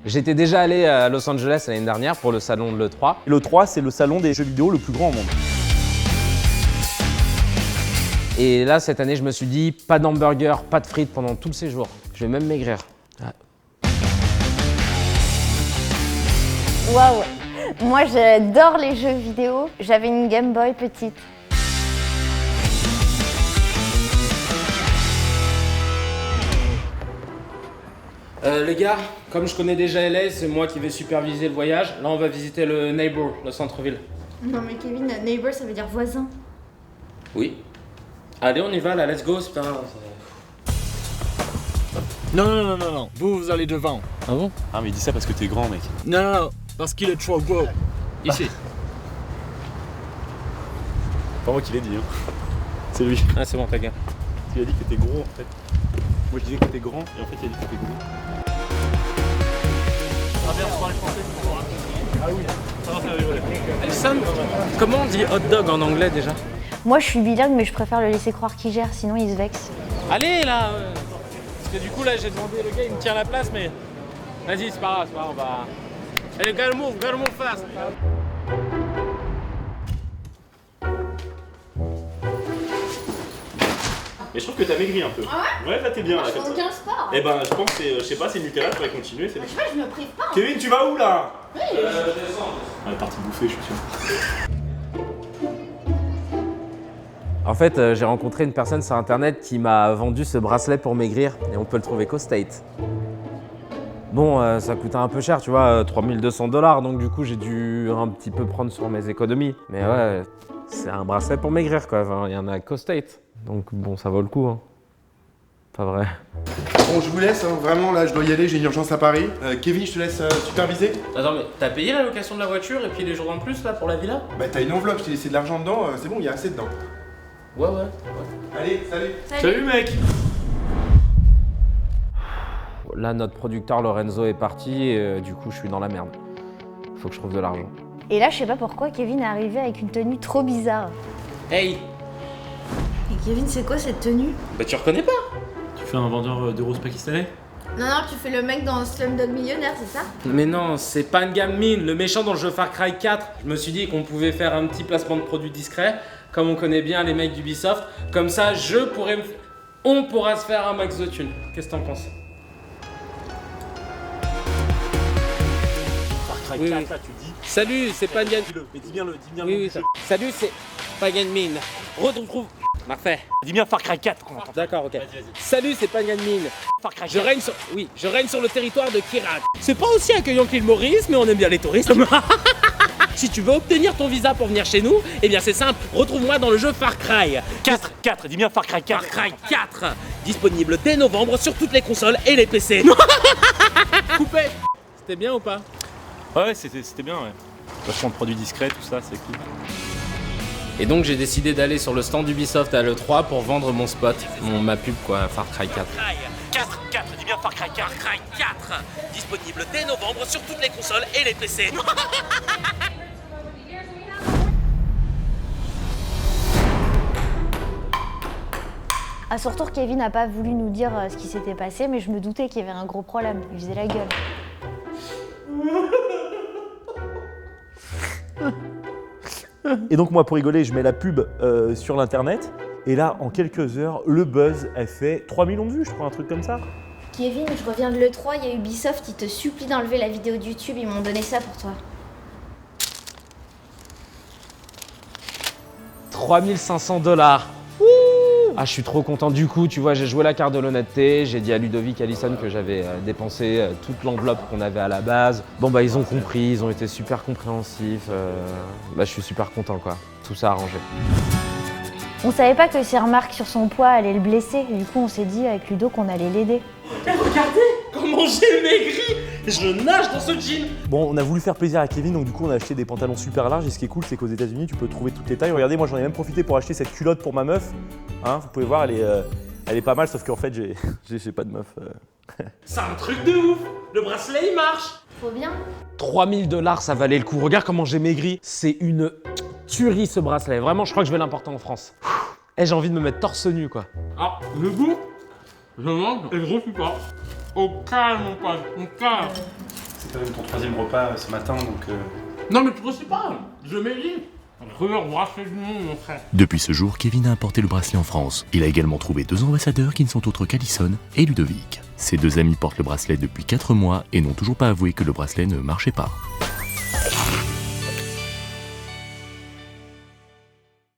J'étais déjà allé à Los Angeles l'année dernière pour le salon de l'E3. L'E3, c'est le salon des jeux vidéo le plus grand au monde. Et là, cette année, je me suis dit, pas d'hamburger, pas de frites pendant tout le séjour. Je vais même maigrir. Waouh! Moi, j'adore les jeux vidéo. J'avais une Game Boy petite. Les gars, comme je connais déjà LA, c'est moi qui vais superviser le voyage. Là, on va visiter le Neighbor, le centre-ville. Non mais Kevin, neighbor, ça veut dire voisin. Oui. Allez, on y va, là, let's go, putain. Non. Vous allez devant. Ah bon? Ah mais dis ça parce que t'es grand mec. Non, parce qu'il est trop gros. Ici. Pas moi qui l'ai dit hein. C'est lui. Ah, c'est bon, ta gueule. Il a dit que t'étais gros en fait. Moi je disais que t'étais grand et en fait il a dit que t'étais gros. Ah bien, on parle français. Ah oui. Ça va faire rigoler. Alison, comment on dit hot dog en anglais déjà? Moi, je suis bilingue, mais je préfère le laisser croire qu'il gère, sinon il se vexe. Allez, là Parce que du coup, là, j'ai demandé, le gars, il me tient la place, mais... Vas-y, c'est pas grave, on va... Allez, gotta move fast. Mais je trouve que t'as maigri un peu. Ah ouais, là t'es bien là comme ça. aucun sport. Eh ben je pense que c'est, je sais pas, c'est Nutella, tu vas continuer. C'est... Je me prive pas. Kevin, tu vas où là? Oui. Elle est partie bouffer, je suis sûr. En fait, j'ai rencontré une personne sur internet qui m'a vendu ce bracelet pour maigrir et on peut le trouver qu'au State. Bon, ça coûtait un peu cher, tu vois, 3200 $, donc du coup j'ai dû un petit peu prendre sur mes économies. Mais ouais, c'est un bracelet pour maigrir quoi, enfin, il y en a qu'au State. Donc bon, ça vaut le coup, hein. Pas vrai. Bon, je vous laisse, hein. Vraiment, là, je dois y aller, j'ai une urgence à Paris. Kevin, je te laisse superviser. Attends, mais t'as payé la location de la voiture et puis les jours en plus là pour la villa? Bah, t'as une enveloppe, je t'ai laissé de l'argent dedans, c'est bon, il y a assez dedans. Ouais. Allez, salut. Salut mec. Là, notre producteur Lorenzo est parti et du coup, je suis dans la merde. Faut que je trouve de l'argent. Et là, je sais pas pourquoi Kevin est arrivé avec une tenue trop bizarre. Hey! Et Kevin, c'est quoi cette tenue? Bah, tu reconnais pas? Tu fais un vendeur de roses pakistanais? Non, tu fais le mec dans Slumdog Millionnaire, c'est ça? Mais non, c'est Pangan Min, le méchant dans le jeu Far Cry 4. Je me suis dit qu'on pouvait faire un petit placement de produit discret, comme on connaît bien les mecs d'Ubisoft. Comme ça, on pourra se faire un max de thunes. Qu'est-ce que t'en penses? Far Cry Oui, 4 oui. là tu dis. Salut, c'est Pangan. Dis-le, mais dis bien le nom Oui, du oui, jeu. Salut, c'est Pangan Min. Retrouve. Parfait. Dis bien Far Cry 4 qu'on entend. D'accord, ok. Vas-y. Salut, c'est Pangan Min. Far Cry Je 4. règne sur le territoire de Kirat. C'est pas aussi accueillant que l'île Maurice, mais on aime bien les touristes. Si tu veux obtenir ton visa pour venir chez nous, eh bien c'est simple, retrouve-moi dans le jeu Far Cry. 4, dis bien Far Cry 4. Far Cry 4, disponible dès novembre sur toutes les consoles et les PC. Coupé. C'était bien ou pas? Ouais, c'était bien, ouais. Vachement de produits discrets, tout ça, c'est cool. Et donc j'ai décidé d'aller sur le stand d'Ubisoft à l'E3 pour vendre mon spot, ma pub quoi, Far Cry 4. 4, dis bien Far Cry 4. Far Cry 4, disponible dès novembre sur toutes les consoles et les PC. À son retour, Kevin n'a pas voulu nous dire ce qui s'était passé, mais je me doutais qu'il y avait un gros problème. Il faisait la gueule. Et donc moi, pour rigoler, je mets la pub sur l'internet. Et là, en quelques heures, le buzz, elle fait 3 millions de vues, je crois, un truc comme ça. Kevin, je reviens de l'E3, il y a Ubisoft, ils te supplient d'enlever la vidéo de YouTube, ils m'ont donné ça pour toi. 3500 $. Ah, je suis trop content. Du coup, tu vois, j'ai joué la carte de l'honnêteté. J'ai dit à Ludovic et Alison que j'avais dépensé toute l'enveloppe qu'on avait à la base. Bon, bah, ils ont compris, ils ont été super compréhensifs. Bah, je suis super content, quoi. Tout ça arrangé. On savait pas que ses remarques sur son poids allaient le blesser, du coup on s'est dit avec Ludo qu'on allait l'aider. Et regardez comment j'ai maigri. Je nage dans ce jean. Bon, on a voulu faire plaisir à Kevin, donc du coup on a acheté des pantalons super larges. Et ce qui est cool, c'est qu'aux États-Unis, tu peux trouver toutes les tailles. Regardez, moi j'en ai même profité pour acheter cette culotte pour ma meuf. Hein, vous pouvez voir, elle est pas mal, sauf qu'en fait j'ai pas de meuf. C'est un truc de ouf. Le bracelet il marche. Faut bien. 3000 $, ça valait le coup. Regarde comment j'ai maigri. C'est une tuerie ce bracelet. Vraiment, je crois que je vais l'importer en France. Et j'ai envie de me mettre torse nu quoi. Ah, le goût, je mange et je refuse pas. Au calme mon pote, au calme. C'est quand même ton 3e repas ce matin, donc... Non mais tu ne sais pas, je mérite. Meilleur bracelet du monde, mon frère. Depuis ce jour, Kevin a importé le bracelet en France. Il a également trouvé 2 ambassadeurs qui ne sont autres qu'Alison et Ludovic. Ces 2 amis portent le bracelet depuis 4 mois et n'ont toujours pas avoué que le bracelet ne marchait pas.